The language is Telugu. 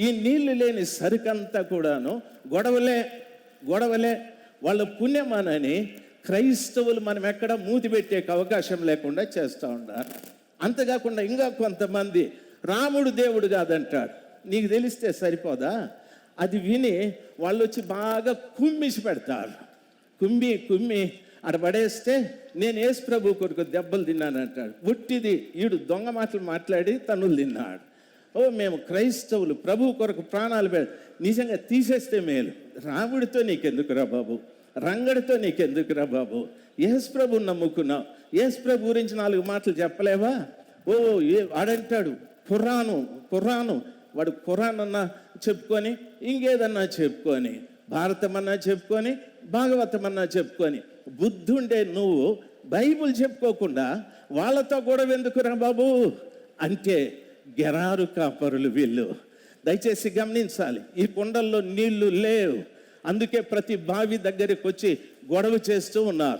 ఈ నీళ్లు లేని సరుకంతా కూడాను గొడవలే. వాళ్ళ పుణ్యమానని క్రైస్తవులు మనం ఎక్కడ మూతి పెట్టే అవకాశం లేకుండా చేస్తూ ఉన్నారు. అంతేకాకుండా ఇంకా కొంతమంది రాముడు దేవుడు కాదంటాడు. నీకు తెలిస్తే సరిపోదా? అది విని వాళ్ళు వచ్చి బాగా కుమ్మిసి పెడతారు. కుమ్మి అక్కడ పడేస్తే నేను యేసు ప్రభు కొరకు దెబ్బలు తిన్నానంటాడు. ఉట్టిది ఈడు దొంగ మాటలు మాట్లాడి తన్నులు తిన్నాడు. మేము క్రైస్తవులు ప్రభు కొరకు ప్రాణాలు నిజంగా తీసేస్తే మేలు. రాముడితో నీకెందుకురా బాబు, రంగడితో నీకెందుకురా బాబు? యేసు ప్రభుని నమ్ముకున్నావు, యేసు ప్రభు గురించి 4 మాటలు చెప్పలేవా? వాడంటాడు ఖురాను. వాడు ఖురాన్ అన్నా చెప్పుకొని, ఇంకేదన్నా చెప్పుకొని, భారతం అన్నా చెప్పుకొని, భాగవతం అన్నా చెప్పుకొని, బుద్ధి ఉండే నువ్వు బైబుల్ చెప్పుకోకుండా వాళ్ళతో గొడవ ఎందుకురా బాబు అంటే గెరారు కాపరులు వీళ్ళు. దయచేసి గమనించాలి, ఈ కుండల్లో నీళ్లు లేవు, అందుకే ప్రతి బావి దగ్గరికి వచ్చి గొడవ చేస్తూ ఉన్నారు.